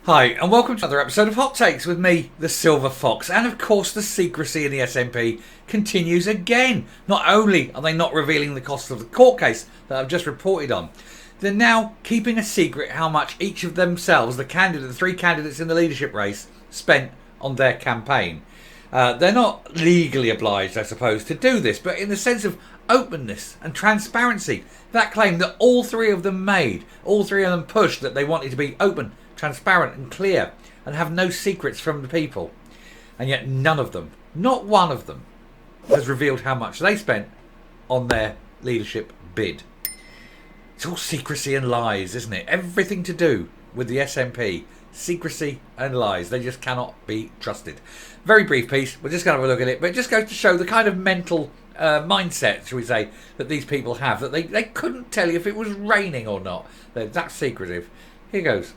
Hi, and welcome to another episode of Hot Takes with me, the Silver Fox. And of course, the secrecy in the SNP continues again. Not only are they not revealing the cost of the court case that I've just reported on, they're now keeping a secret how much each of themselves, the three candidates in the leadership race, spent on their campaign. They're not legally obliged, I suppose, to do this, but in the sense of openness and transparency, that claim that all three of them pushed that they wanted to be open, transparent and clear and have no secrets from the people. And yet none of them, not one of them, has revealed how much they spent on their leadership bid. It's all secrecy and lies, isn't it? Everything to do with the SNP, secrecy and lies. They just cannot be trusted. Very brief piece, we're just going to have a look at it, but it just goes to show the kind of mental mindset, shall we say, that these people have, that they couldn't tell you if it was raining or not. They're that secretive. Here goes.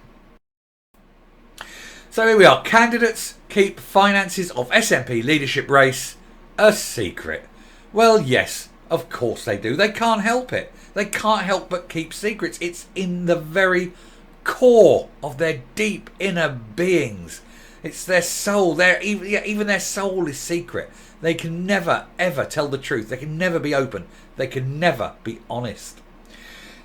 So here we are. Candidates keep finances of SNP leadership race a secret. Well, yes, of course they do. They can't help it. They can't help but keep secrets. It's in the very core of their deep inner beings. It's their soul. Even their soul is secret. They can never, ever tell the truth. They can never be open. They can never be honest.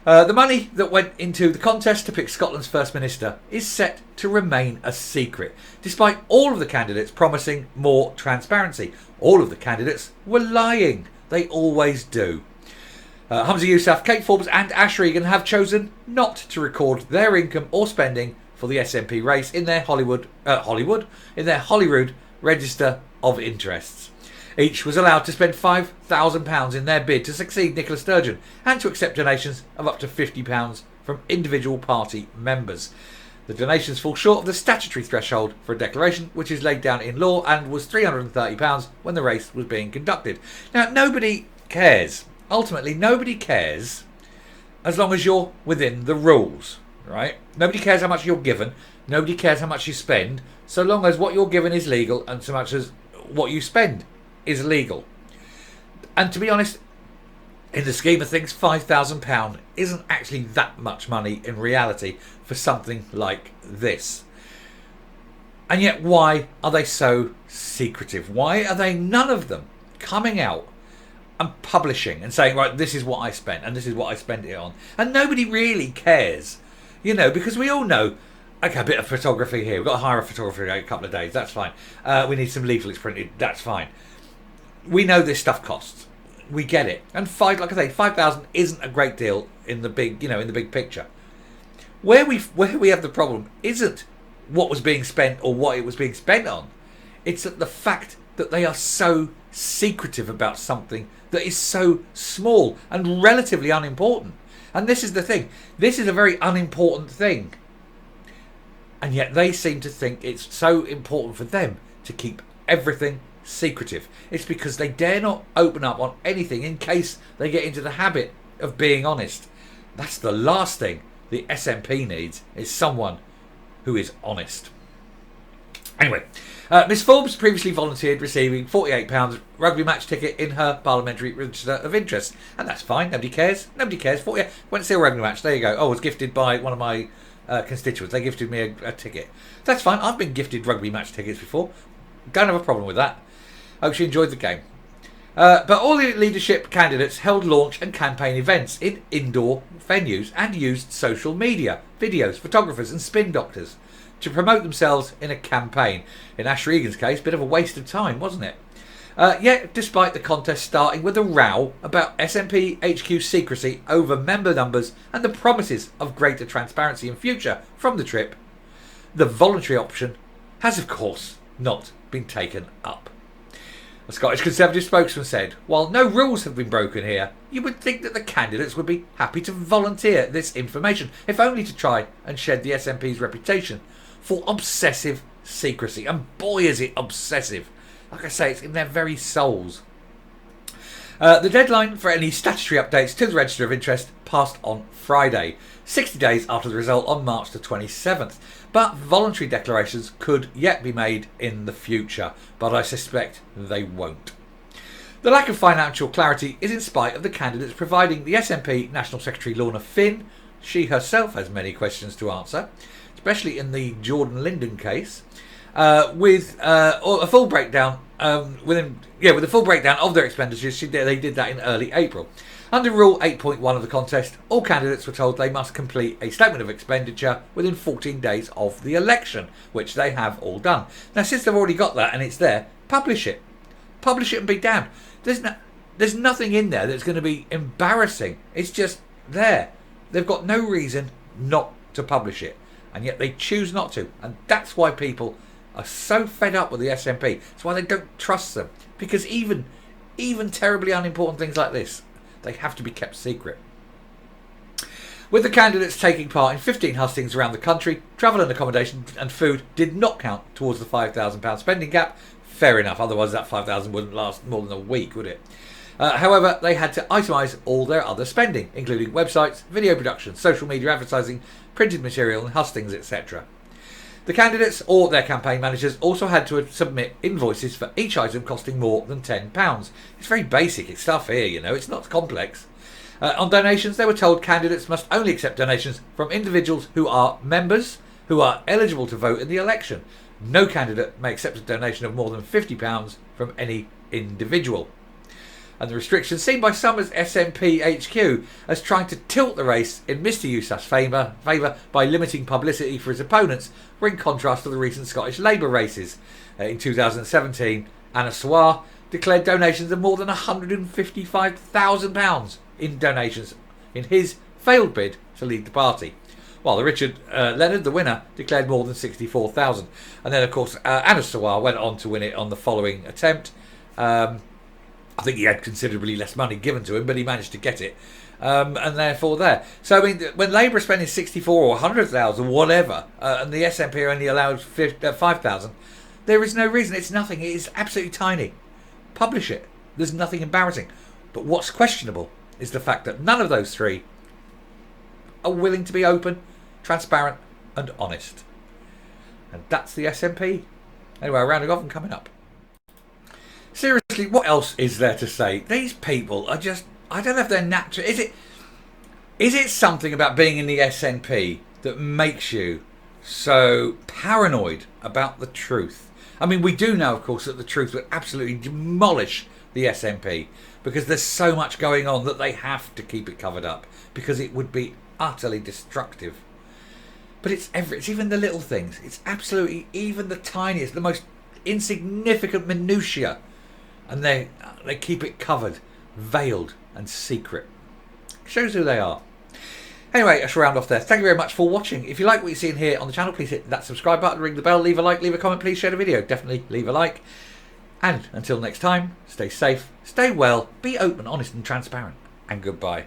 The money that went into the contest to pick Scotland's First Minister is set to remain a secret, despite all of the candidates promising more transparency. All of the candidates were lying. They always do. Humza Yousaf, Kate Forbes and Ash Regan have chosen not to record their income or spending for the SNP race in their Holyrood Register of Interests. Each was allowed to spend £5,000 in their bid to succeed Nicola Sturgeon and to accept donations of up to £50 from individual party members. The donations fall short of the statutory threshold for a declaration, which is laid down in law and was £330 when the race was being conducted. Now, nobody cares. Ultimately, nobody cares as long as you're within the rules, right? Nobody cares how much you're given. Nobody cares how much you spend, so long as what you're given is legal and so much as what you spend is legal. And to be honest, in the scheme of things, £5,000 isn't actually that much money in reality for something like this. And yet, why are they so secretive? Why are they, none of them, coming out and publishing and saying, right, this is what I spent and this is what I spent it on? And nobody really cares, because we all know, okay, a bit of photography here, we've got to hire a photographer in a couple of days, that's fine. We need some leaflets printed, that's fine. We know this stuff costs. We get it. And like I say, 5,000 isn't a great deal in the big, in the big picture. Where we have the problem isn't what was being spent or what it was being spent on. It's that the fact that they are so secretive about something that is so small and relatively unimportant. And this is the thing. This is a very unimportant thing. And yet they seem to think it's so important for them to keep everything secretive. It's because they dare not open up on anything in case they get into the habit of being honest. That's the last thing the SNP needs, is someone who is honest. Anyway, Miss Forbes previously volunteered receiving £48 rugby match ticket in her parliamentary register of interest, and that's fine. Nobody cares. 48. Went to see a rugby match. There you go. Oh, I was gifted by one of my constituents. They gifted me a ticket. That's fine. I've been gifted rugby match tickets before. Don't have a problem with that. Hope she enjoyed the game. But all the leadership candidates held launch and campaign events in indoor venues and used social media, videos, photographers and spin doctors to promote themselves in a campaign. In Ash Regan's case, a bit of a waste of time, wasn't it? Yet, despite the contest starting with a row about SNP HQ secrecy over member numbers and the promises of greater transparency in future from the trip, the voluntary option has, of course, not been taken up. A Scottish Conservative spokesman said, while no rules have been broken here, you would think that the candidates would be happy to volunteer this information, if only to try and shed the SNP's reputation for obsessive secrecy. And boy is it obsessive. Like I say, it's in their very souls. The deadline for any statutory updates to the Register of Interest passed on Friday, 60 days after the result on March the 27th. But voluntary declarations could yet be made in the future, but I suspect they won't. The lack of financial clarity is in spite of the candidates providing the SNP National Secretary Lorna Finn, she herself has many questions to answer, especially in the Jordan Linden case, with a full breakdown with a full breakdown of their expenditures. They did that in early April. Under Rule 8.1 of the contest, all candidates were told they must complete a statement of expenditure within 14 days of the election, which they have all done. Now, since they've already got that and it's there, publish it. Publish it and be damned. There's nothing in there that's going to be embarrassing. It's just there. They've got no reason not to publish it, and yet they choose not to. And that's why people are so fed up with the SNP. That's why they don't trust them, because even terribly unimportant things like this, they have to be kept secret. With the candidates taking part in 15 hustings around the country, travel and accommodation and food did not count towards the £5,000 spending cap. Fair enough, otherwise that £5,000 wouldn't last more than a week, would it? However, they had to itemise all their other spending, including websites, video production, social media advertising, printed material and hustings, etc. The candidates or their campaign managers also had to submit invoices for each item costing more than £10. It's very basic stuff here, it's not complex. On donations, they were told candidates must only accept donations from individuals who are members, who are eligible to vote in the election. No candidate may accept a donation of more than £50 from any individual. And the restrictions seen by some as SNP HQ as trying to tilt the race in Mr Yousaf's favour by limiting publicity for his opponents were in contrast to the recent Scottish Labour races. In 2017, Anna Sawar declared donations of more than £155,000 in donations in his failed bid to lead the party, while Richard Leonard, the winner, declared more than £64,000. And then, of course, Anna Sawar went on to win it on the following attempt. I think he had considerably less money given to him, but he managed to get it, and therefore there. So, when Labour are spending 64 or 100,000, whatever, and the SNP are only allowed 5,000, there is no reason. It's nothing. It is absolutely tiny. Publish it. There's nothing embarrassing. But what's questionable is the fact that none of those three are willing to be open, transparent, and honest. And that's the SNP. Anyway, rounding off and coming up. Seriously, what else is there to say? These people are just, I don't know if they're natural. Is it something about being in the SNP that makes you so paranoid about the truth? I mean, we do know, of course, that the truth would absolutely demolish the SNP because there's so much going on that they have to keep it covered up because it would be utterly destructive. But it's even the little things. It's absolutely even the tiniest, the most insignificant minutiae. And they keep it covered, veiled and secret. Shows who they are. Anyway, I shall round off there. Thank you very much for watching. If you like what you're seeing here on the channel, please hit that subscribe button, ring the bell, leave a like, leave a comment, please share the video. Definitely leave a like. And until next time, stay safe, stay well, be open, honest and transparent. And goodbye.